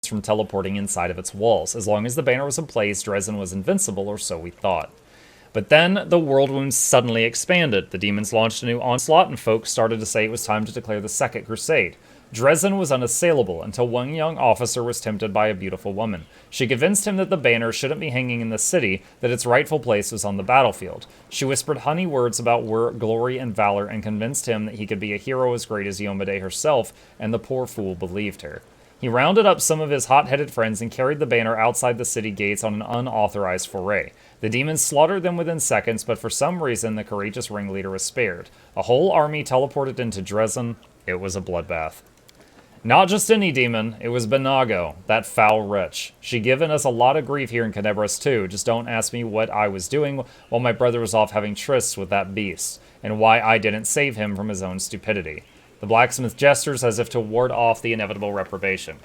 from teleporting inside of its walls. As long as the banner was in place, Dresden was invincible, or so we thought. But then the world wound suddenly expanded. The demons launched a new onslaught, and folks started to say it was time to declare the Second Crusade. Dresden was unassailable until one young officer was tempted by a beautiful woman. She convinced him that the banner shouldn't be hanging in the city, that its rightful place was on the battlefield. She whispered honey words about glory and valor and convinced him that he could be a hero as great as Yomade herself, and the poor fool believed her. He rounded up some of his hot-headed friends and carried the banner outside the city gates on an unauthorized foray. The demons slaughtered them within seconds, but for some reason the courageous ringleader was spared. A whole army teleported into Dresden. It was a bloodbath. Not just any demon, it was Benago, that foul wretch. She given us a lot of grief here in Canebras too, just don't ask me what I was doing while my brother was off having trysts with that beast, and why I didn't save him from his own stupidity. The blacksmith gestures as if to ward off the inevitable reprobation.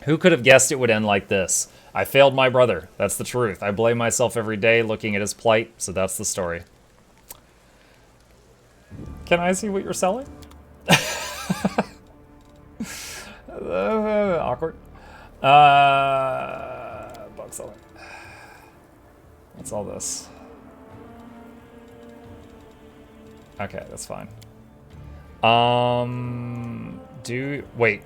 Who could have guessed it would end like this? I failed my brother, that's the truth. I blame myself every day looking at his plight, so that's the story. Can I see what you're selling? Awkward. Book selling. What's all this? Okay, that's fine. Wait.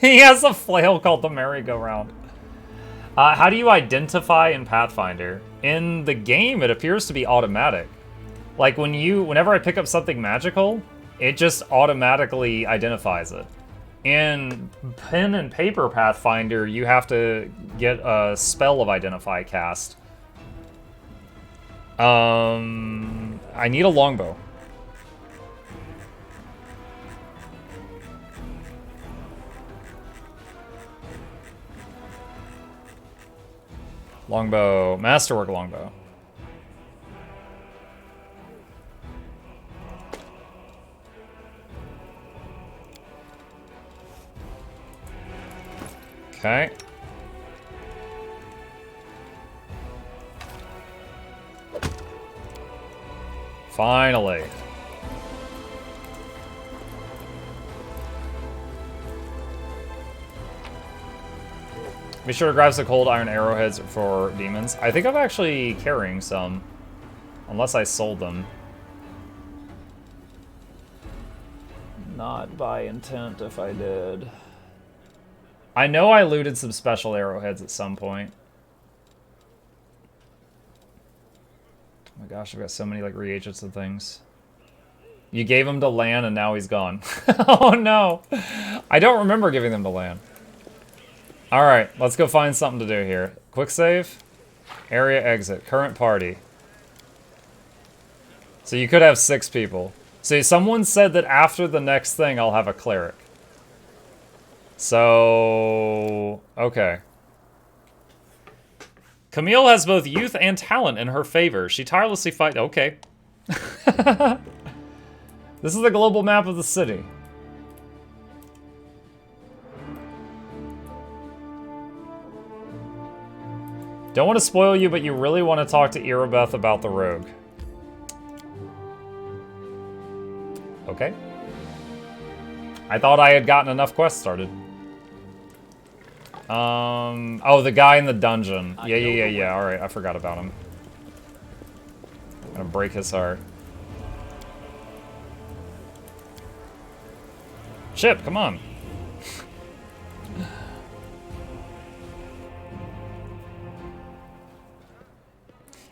He has a flail called the merry-go-round. How do you identify in Pathfinder? In the game, it appears to be automatic. Like, whenever I pick up something magical, it just automatically identifies it. In pen and paper Pathfinder, you have to get a spell of identify cast. I need a longbow. Longbow, masterwork longbow. Okay. Finally. Be sure to grab some cold iron arrowheads for demons. I think I'm actually carrying some. Unless I sold them. Not by intent if I did. I know I looted some special arrowheads at some point. Oh my gosh, I've got so many like reagents and things. You gave him to Lan and now he's gone. Oh no! I don't remember giving them to Lan. Alright, let's go find something to do here. Quick save. Area exit. Current party. So you could have 6 people. See, someone said that after the next thing I'll have a cleric. So, okay. Camille has both youth and talent in her favor. She tirelessly fights. Okay. This is the global map of the city. Don't want to spoil you, but you really want to talk to Irabeth about the rogue. Okay. I thought I had gotten enough quests started. Oh, the guy in the dungeon. Yeah. All right, I forgot about him. I'm gonna break his heart. Chip, come on.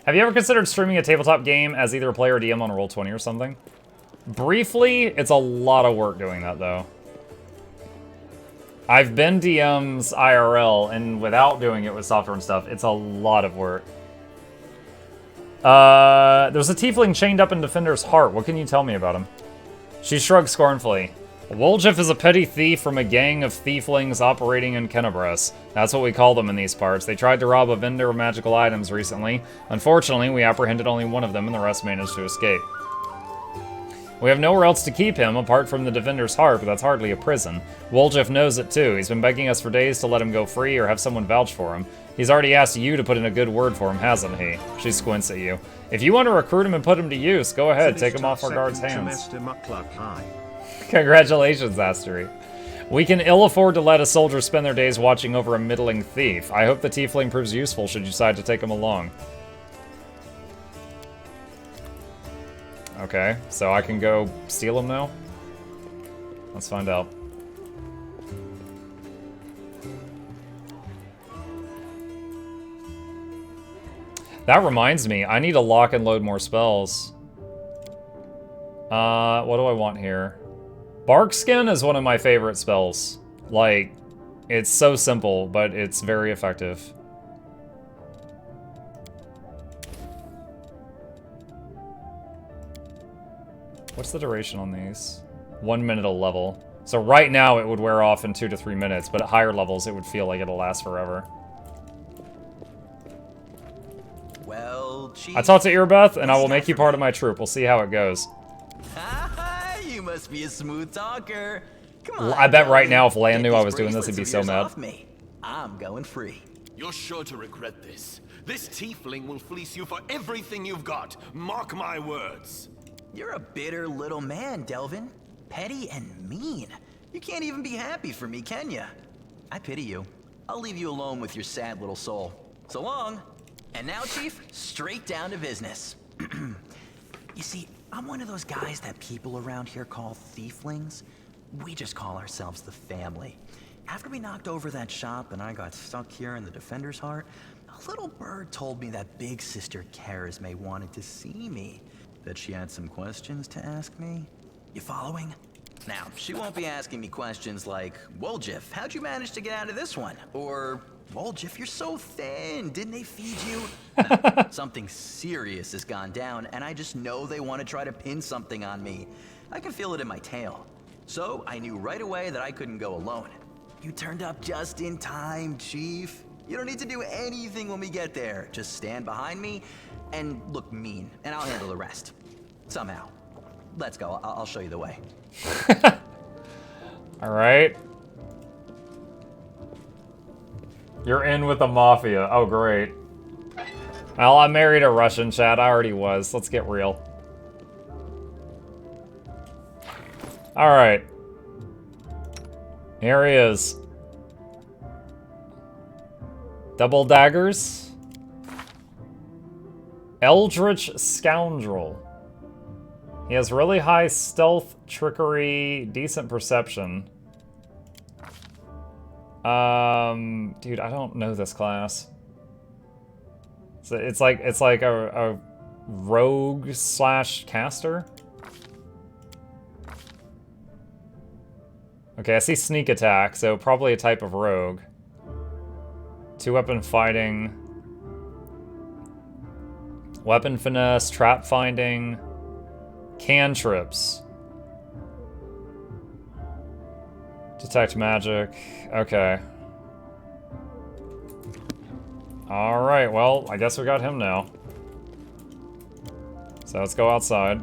Have you ever considered streaming a tabletop game as either a player or DM on Roll20 or something? Briefly, it's a lot of work doing that, though. I've been DMs IRL, and without doing it with software and stuff, it's a lot of work. There's a tiefling chained up in Defender's heart. What can you tell me about him? She shrugged scornfully. Woljif is a petty thief from a gang of thieflings operating in Canebras. That's what we call them in these parts. They tried to rob a vendor of magical items recently. Unfortunately, we apprehended only one of them, and the rest managed to escape. We have nowhere else to keep him, apart from the Defender's Heart, but that's hardly a prison. Woljif knows it too. He's been begging us for days to let him go free or have someone vouch for him. He's already asked you to put in a good word for him, hasn't he? She squints at you. If you want to recruit him and put him to use, go ahead, take him off our guard's hands. Congratulations, Astery. We can ill afford to let a soldier spend their days watching over a middling thief. I hope the tiefling proves useful should you decide to take him along. Okay, so I can go steal him now? Let's find out. That reminds me, I need to lock and load more spells. What do I want here? Bark Skin is one of my favorite spells. Like, it's so simple, but it's very effective. What's the duration on these? 1 minute a level. So right now it would wear off in 2 to 3 minutes, but at higher levels it would feel like it'll last forever. Well, I talked to Earbeth, and I will make you part of my troop. We'll see how it goes. You must be a smooth talker. Come on, I bet right now if Lan knew I was doing this, he'd be so mad. I'm going free. You're sure to regret this. This tiefling will fleece you for everything you've got. Mark my words. You're a bitter little man, Delvin. Petty and mean. You can't even be happy for me, can you? I pity you. I'll leave you alone with your sad little soul. So long. And now, Chief, straight down to business. You see, I'm one of those guys that people around here call thieflings. We just call ourselves the family. After we knocked over that shop and I got stuck here in the Defender's Heart, a little bird told me that Big Sister Charisme wanted to see me. That she had some questions to ask me. You following? Now, she won't be asking me questions like, Woljif, how'd you manage to get out of this one? Or, Woljif, you're so thin, didn't they feed you? No, something serious has gone down, and I just know they want to try to pin something on me. I can feel it in my tail. So, I knew right away that I couldn't go alone. You turned up just in time, Chief. You don't need to do anything when we get there. Just stand behind me and look mean, and I'll handle the rest. Somehow. Let's go. I'll show you the way. All right. You're in with the mafia. Oh, great. Well, I married a Russian, Chad. I already was. Let's get real. All right. Here he is. Double daggers. Eldritch Scoundrel. He has really high stealth, trickery, decent perception. Dude, I don't know this class. So it's like a rogue slash caster. Okay, I see sneak attack, so probably a type of rogue. 2-weapon fighting. Weapon finesse, trap finding. Cantrips. Detect magic. Okay. Alright, well, I guess we got him now. So let's go outside.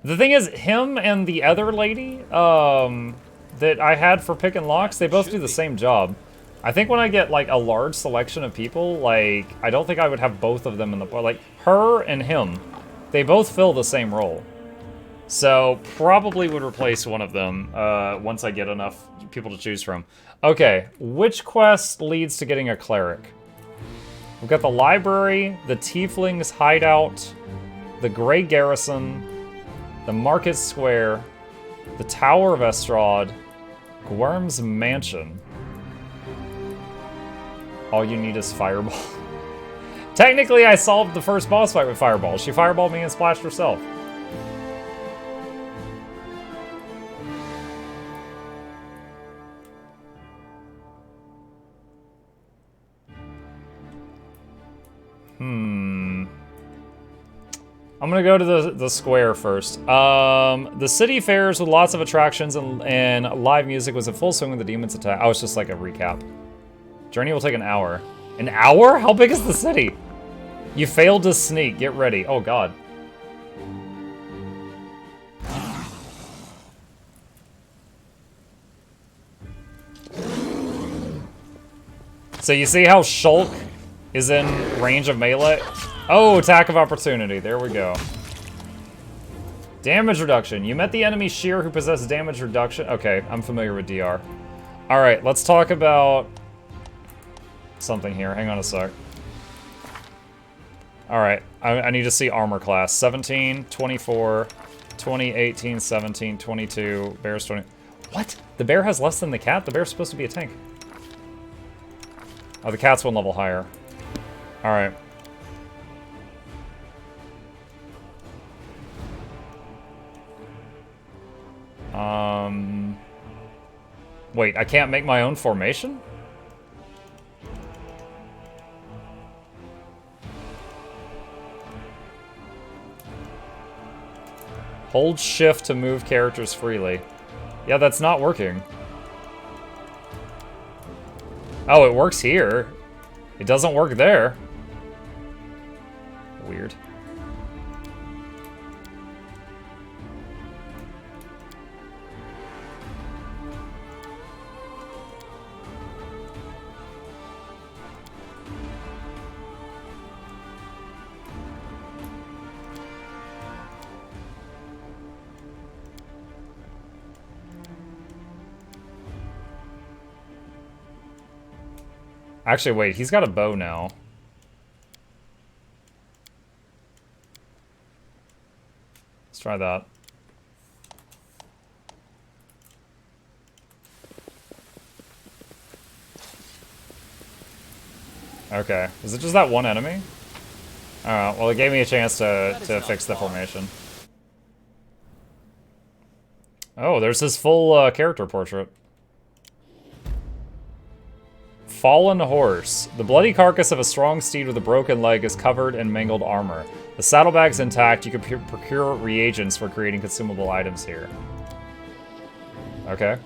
The thing is, him and the other lady that I had for picking locks, they both do the same job. I think when I get, like, a large selection of people, like, I don't think I would have both of them in the... Like, her and him, they both fill the same role. So, probably would replace one of them once I get enough people to choose from. Okay, which quest leads to getting a cleric? We've got the library, the Tiefling's hideout, the Grey Garrison, the Market Square, the Tower of Estrad, Gwyrm's Mansion. All you need is Fireball. Technically, I solved the first boss fight with Fireball. She fireballed me and splashed herself. I'm gonna go to the square first. The city fairs with lots of attractions and live music was in full swing with the demons attack. Oh, it's just like a recap. Journey will take an hour. An hour? How big is the city? You failed to sneak. Get ready. Oh, God. So you see how Shulk is in range of melee? Oh, attack of opportunity. There we go. Damage reduction. You met the enemy Sheer who possessed damage reduction. Okay, I'm familiar with DR. Alright, let's talk about something here. Hang on a sec. Alright, I need to see armor class. 17, 24, 20, 18, 17, 22, bear's 20. What? The bear has less than the cat? The bear's supposed to be a tank. Oh, the cat's one level higher. Alright. Wait, I can't make my own formation? Hold shift to move characters freely. Yeah, that's not working. Oh, it works here. It doesn't work there. Weird. Actually, wait, he's got a bow now. Let's try that. Okay. Is it just that one enemy? Alright, well it gave me a chance to fix the formation. Oh, there's his full character portrait. Fallen horse. The bloody carcass of a strong steed with a broken leg is covered in mangled armor. The saddlebag's intact. You can procure reagents for creating consumable items here. Okay.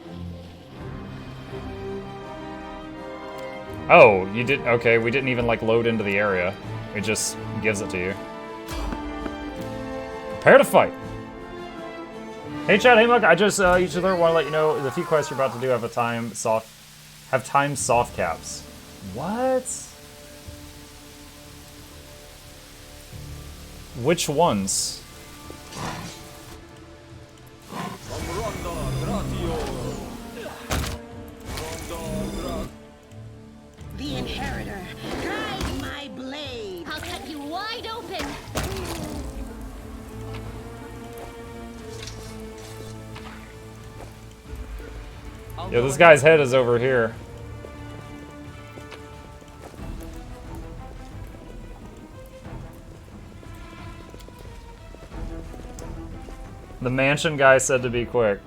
Oh, you did. Okay, we didn't even like load into the area. It just gives it to you. Prepare to fight. Hey Chad, hey Mug. I just want to let you know the few quests you're about to do have timed soft caps. What? Which ones? The Inheritor, guide my blade. I'll cut you wide open. Yo, this guy's head is over here. The mansion guy said to be quick.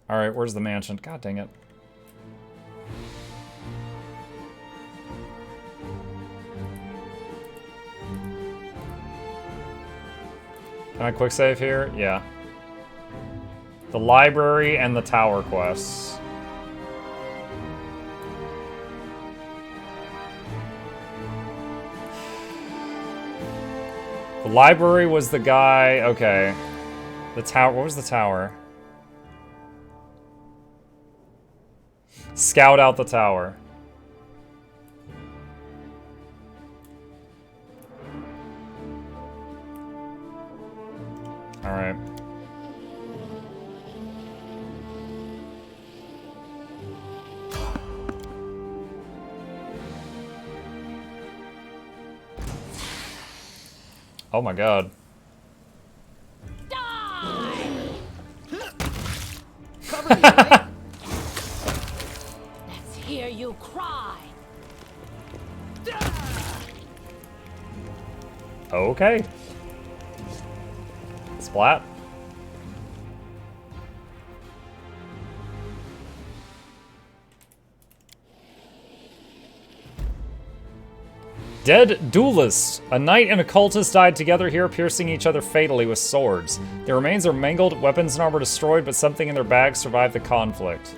Alright, where's the mansion? God dang it. Can I quick save here? Yeah. The library and the tower quests. The library was the guy. Okay. The tower. What was the tower? Scout out the tower. All right. Oh my god. Cover me, right? Let's hear you cry. Okay. Splat. Dead duelist. A knight and a cultist died together here, piercing each other fatally with swords. Their remains are mangled, weapons and armor destroyed, but something in their bags survived the conflict.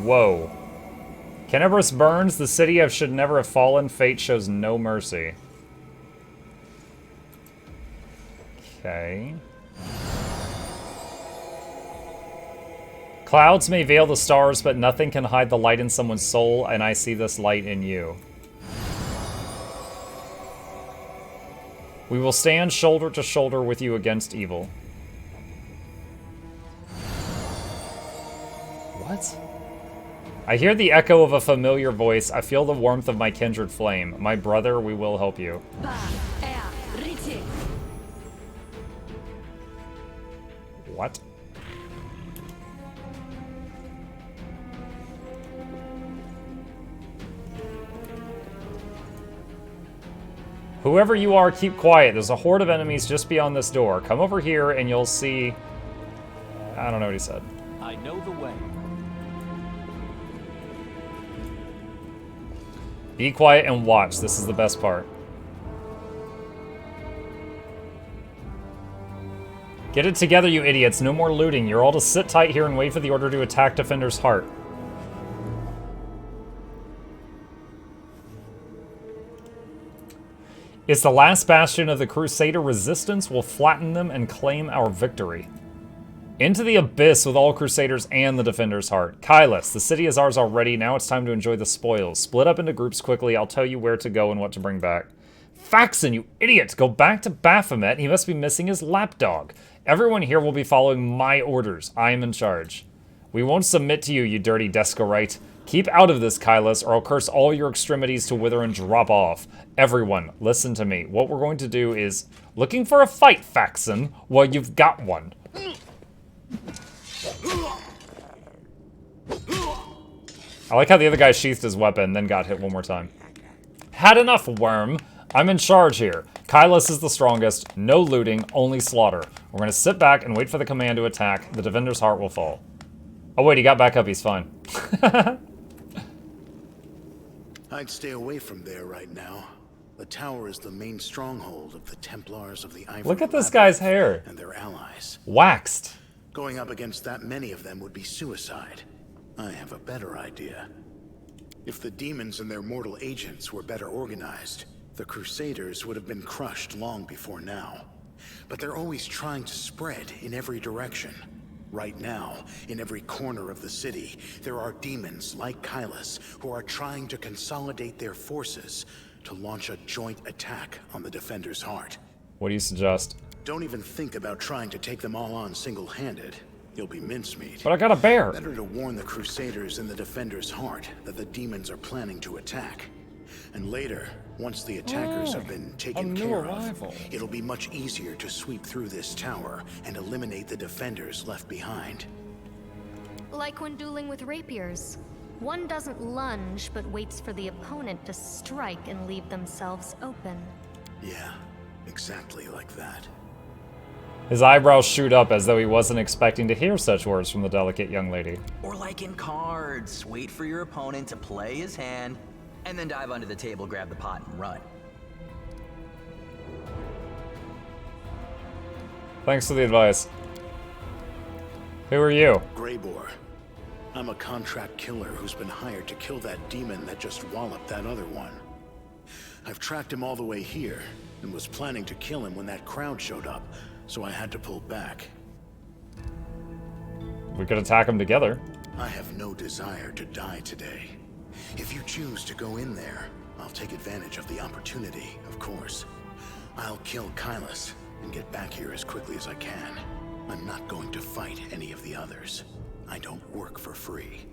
Whoa. Kenebris burns. The city of should never have fallen. Fate shows no mercy. Okay. Clouds may veil the stars, but nothing can hide the light in someone's soul, and I see this light in you. We will stand shoulder to shoulder with you against evil. What? I hear the echo of a familiar voice. I feel the warmth of my kindred flame. My brother, we will help you. What? Whoever you are, keep quiet. There's a horde of enemies just beyond this door. Come over here and you'll see... I don't know what he said. I know the way. Be quiet and watch. This is the best part. Get it together, you idiots. No more looting. You're all to sit tight here and wait for the order to attack Defender's Heart. It's the last bastion of the Crusader resistance. We'll flatten them and claim our victory. Into the abyss with all Crusaders and the Defender's Heart. Kylus, the city is ours already. Now it's time to enjoy the spoils. Split up into groups quickly. I'll tell you where to go and what to bring back. Faxon, you idiot! Go back to Baphomet. He must be missing his lapdog. Everyone here will be following my orders. I am in charge. We won't submit to you, you dirty Descarite. Keep out of this, Kylus, or I'll curse all your extremities to wither and drop off. Everyone, listen to me. What we're going to do is... Looking for a fight, Faxon? Well, you've got one. I like how the other guy sheathed his weapon, then got hit one more time. Had enough, worm. I'm in charge here. Kylus is the strongest. No looting, only slaughter. We're going to sit back and wait for the command to attack. The Defender's Heart will fall. Oh wait, he got back up. He's fine. I'd stay away from there right now. The tower is the main stronghold of the Templars of the Ivory Look at this Labyrinth guy's hair. and their allies. Waxed. Going up against that many of them would be suicide. I have a better idea. If the demons and their mortal agents were better organized, the Crusaders would have been crushed long before now. But they're always trying to spread in every direction. Right now, in every corner of the city, there are demons like Kylus who are trying to consolidate their forces to launch a joint attack on the Defender's Heart. What do you suggest? Don't even think about trying to take them all on single-handed. You'll be mincemeat. But I got a bear. Better to warn the Crusaders and the Defender's Heart that the demons are planning to attack. And later, once the attackers have been taken care of, it'll be much easier to sweep through this tower and eliminate the defenders left behind. Like when dueling with rapiers. One doesn't lunge, but waits for the opponent to strike and leave themselves open. Yeah, exactly like that. His eyebrows shoot up as though he wasn't expecting to hear such words from the delicate young lady. Or like in cards, wait for your opponent to play his hand, and then dive under the table, grab the pot, and run. Thanks for the advice. Who are you? Greybor. I'm a contract killer who's been hired to kill that demon that just walloped that other one. I've tracked him all the way here, and was planning to kill him when that crowd showed up, so I had to pull back. We could attack him together. I have no desire to die today. If you choose to go in there, I'll take advantage of the opportunity, of course. I'll kill Kylus and get back here as quickly as I can. I'm not going to fight any of the others. I don't work for free.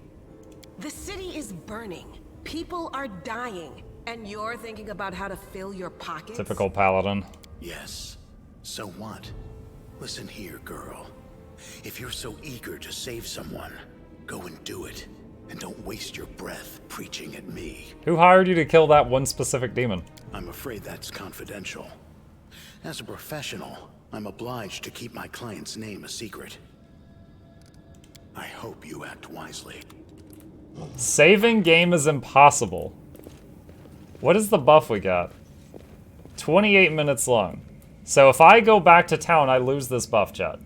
The city is burning. People are dying. And you're thinking about how to fill your pockets? Typical paladin. Yes. So what? Listen here, girl. If you're so eager to save someone, go and do it. And don't waste your breath preaching at me. Who hired you to kill that one specific demon? I'm afraid that's confidential. As a professional, I'm obliged to keep my client's name a secret. I hope you act wisely. Saving game is impossible. What is the buff we got? 28 minutes long. So if I go back to town, I lose this buff, chat.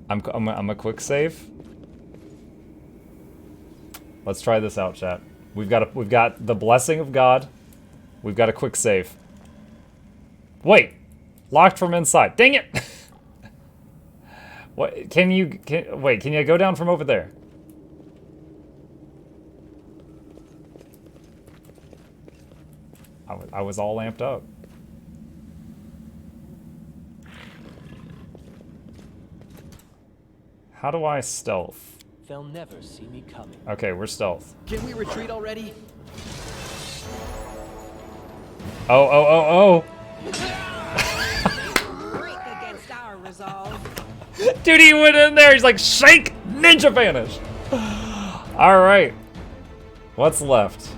I'm a quick save. Let's try this out, chat. We've got the blessing of God. We've got a quick save. Wait, locked from inside. Dang it! What? Wait, can you go down from over there? I was all amped up. How do I stealth? They'll never see me coming. Okay, we're stealth. Can we retreat already? Oh. Break against our resolve. Dude, he went in there. He's like, shake, ninja vanish. All right. What's left?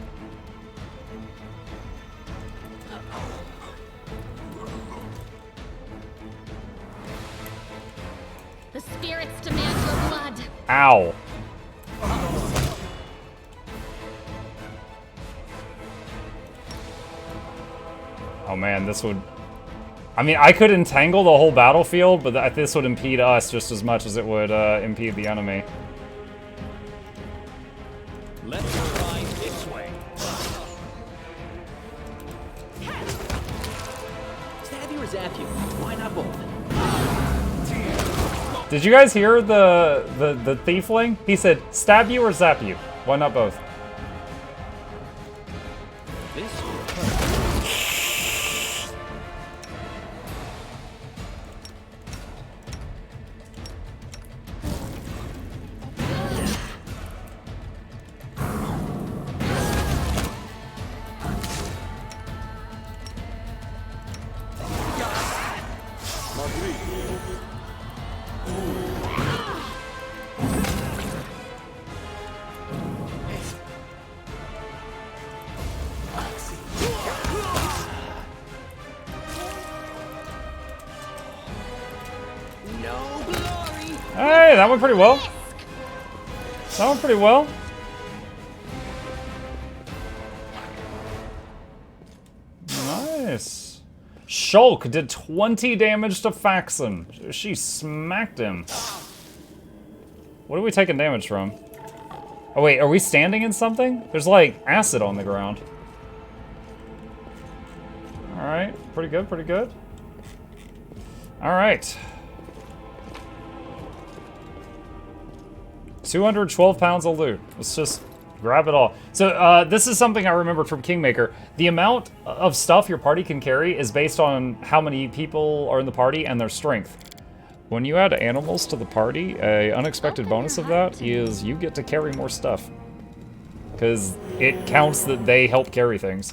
The spirits demand your blood. Ow. Oh man, this would... I mean, I could entangle the whole battlefield, but this would impede us just as much as it would impede the enemy. Let's try this way. Stab you or zap you? Why not both? Did you guys hear the thiefling? He said, stab you or zap you? Why not both? This will hurt. Hey, that went pretty well. That went pretty well. Nice. Shulk did 20 damage to Faxon. She smacked him. What are we taking damage from? Oh wait, are we standing in something? There's like acid on the ground. Alright, pretty good, pretty good. Alright. 212 pounds of loot. Let's just grab it all. So this is something I remembered from Kingmaker. The amount of stuff your party can carry is based on how many people are in the party and their strength. When you add animals to the party, a unexpected bonus of that is you get to carry more stuff. Because it counts that they help carry things.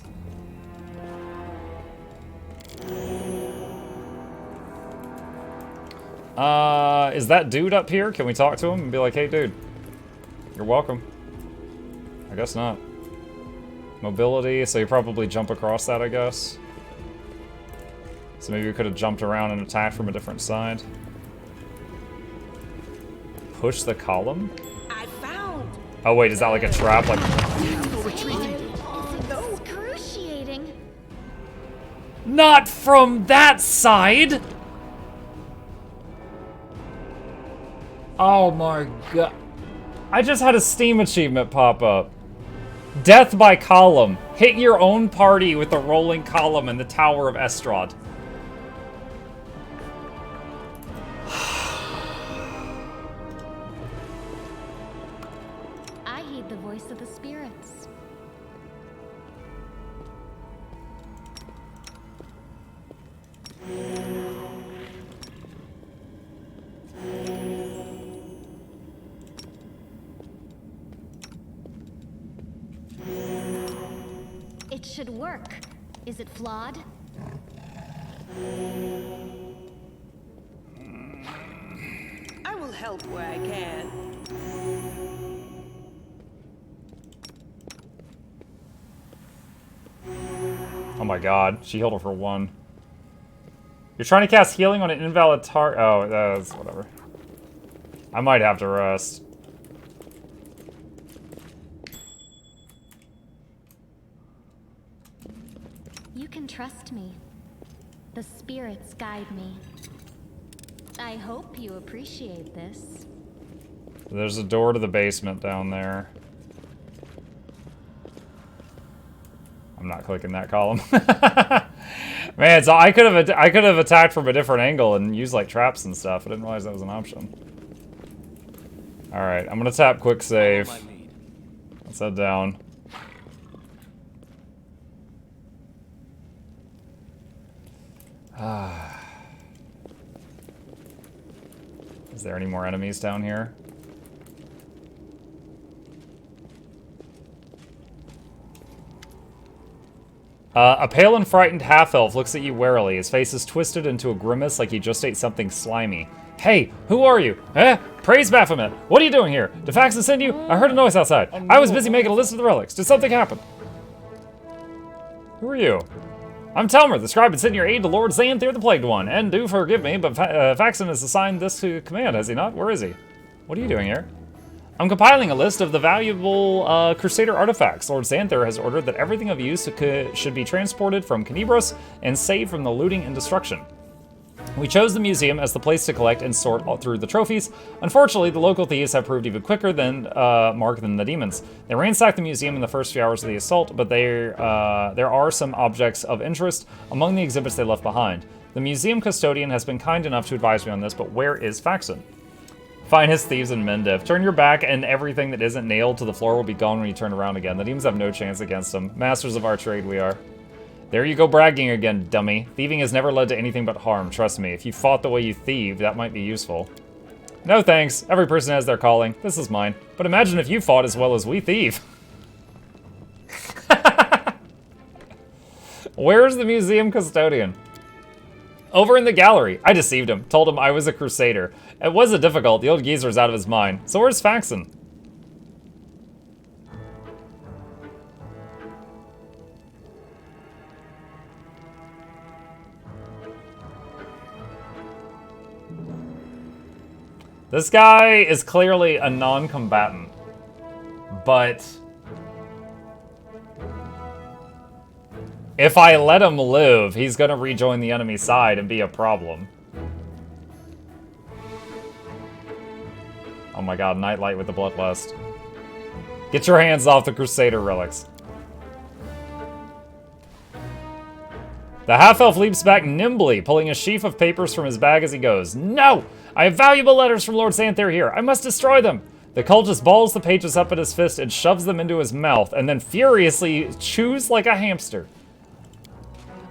Is that dude up here? Can we talk to him and be like, hey dude, you're welcome? I guess not. Mobility, so you probably jump across that, I guess. So maybe we could have jumped around and attacked from a different side. Push the column? I found. Oh wait, is that like a trap? Like Excruciating. not from that side! Oh my god. I just had a Steam achievement pop up. Death by column. Hit your own party with a rolling column in the Tower of Estrad. I heed the voice of the spirits. It should work. Is it flawed? I will help where I can. Oh my god, she healed her for 1. You're trying to cast healing on an invalid target. Oh, that's whatever. I might have to rest. You can trust me. The spirits guide me. I hope you appreciate this. There's a door to the basement down there. I'm not clicking that column. Man, so I could have attacked from a different angle and used like traps and stuff. I didn't realize that was an option. All right, I'm gonna tap quick save. Let's head down. Is there any more enemies down here? A pale and frightened half-elf looks at you warily. His face is twisted into a grimace like he just ate something slimy. Hey, who are you? Eh? Praise Baphomet. What are you doing here? Did Faxon send you? I heard a noise outside. I was busy making a list of the relics. Did something happen? Who are you? I'm Telmer, the scribe, and sent your aid to Lord Xanther the Plagued One. And do forgive me, but Faxon has assigned this to command, has he not? Where is he? What are you doing here? I'm compiling a list of the valuable Crusader artifacts. Lord Xanther has ordered that everything of use should be transported from Canibros and saved from the looting and destruction. We chose the museum as the place to collect and sort through the trophies. Unfortunately, the local thieves have proved even quicker than Mark than the demons. They ransacked the museum in the first few hours of the assault, but there are some objects of interest among the exhibits they left behind. The museum custodian has been kind enough to advise me on this, but where is Faxon? Finest thieves in Mendiv. Turn your back and everything that isn't nailed to the floor will be gone when you turn around again. The demons have no chance against them. Masters of our trade we are. There you go bragging again, dummy. Thieving has never led to anything but harm, trust me. If you fought the way you thieved, that might be useful. No thanks. Every person has their calling. This is mine. But imagine if you fought as well as we thieve. Where's the museum custodian? Over in the gallery. I deceived him. Told him I was a crusader. It wasn't difficult. The old geezer's out of his mind. So where's Faxon? This guy is clearly a non-combatant, but if I let him live, he's gonna rejoin the enemy side and be a problem. Oh my god, Nightlight with the Bloodlust. Get your hands off the Crusader relics. The half-elf leaps back nimbly, pulling a sheaf of papers from his bag as he goes. No! I have valuable letters from Lord Xanther here. I must destroy them! The cultist balls the pages up at his fist and shoves them into his mouth, and then furiously chews like a hamster.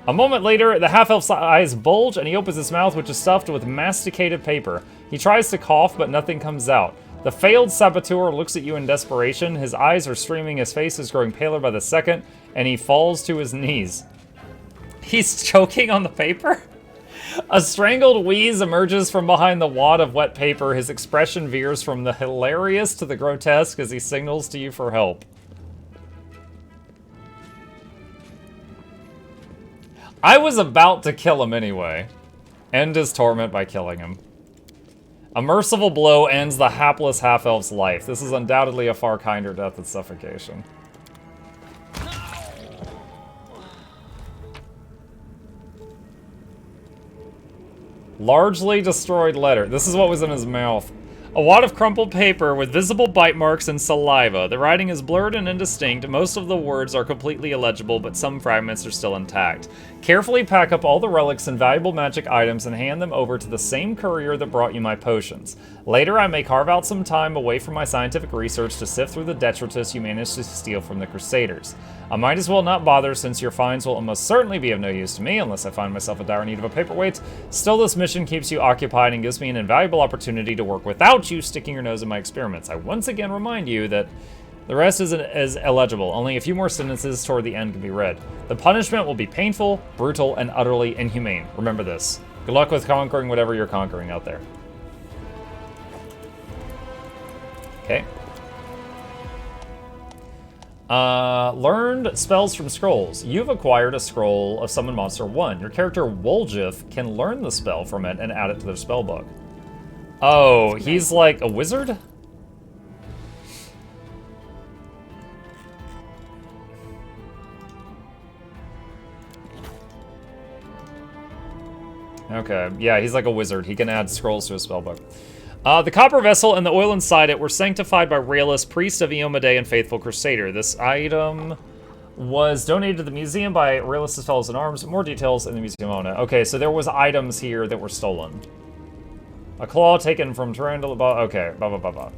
A moment later, the half-elf's eyes bulge, and he opens his mouth, which is stuffed with masticated paper. He tries to cough, but nothing comes out. The failed saboteur looks at you in desperation. His eyes are streaming, his face is growing paler by the second, and he falls to his knees. He's choking on the paper? A strangled wheeze emerges from behind the wad of wet paper. His expression veers from the hilarious to the grotesque as he signals to you for help. I was about to kill him anyway. End his torment by killing him. A merciful blow ends the hapless half-elf's life. This is undoubtedly a far kinder death than suffocation. Largely destroyed letter. This is what was in his mouth. A wad of crumpled paper with visible bite marks and saliva. The writing is blurred and indistinct. Most of the words are completely illegible, but some fragments are still intact. Carefully pack up all the relics and valuable magic items and hand them over to the same courier that brought you my potions. Later, I may carve out some time away from my scientific research to sift through the detritus you managed to steal from the Crusaders. I might as well not bother since your finds will almost certainly be of no use to me unless I find myself in dire need of a paperweight. Still, this mission keeps you occupied and gives me an invaluable opportunity to work without you sticking your nose in my experiments. I once again remind you that the rest is illegible. Only a few more sentences toward the end can be read. The punishment will be painful, brutal, and utterly inhumane. Remember this. Good luck with conquering whatever you're conquering out there. Okay. Learned spells from scrolls. You've acquired a scroll of Summon Monster 1. Your character Woljif can learn the spell from it and add it to their spell book. Oh, he's like a wizard? Okay, yeah, he's like a wizard. He can add scrolls to his spellbook. The copper vessel and the oil inside it were sanctified by Raelus, priest of Iomedae and faithful crusader. This item was donated to the museum by Realistus Fellows in Arms. More details in the museum owner. Okay, so there was items here that were stolen. A claw taken from Tarantula. Okay, blah, blah, blah, blah.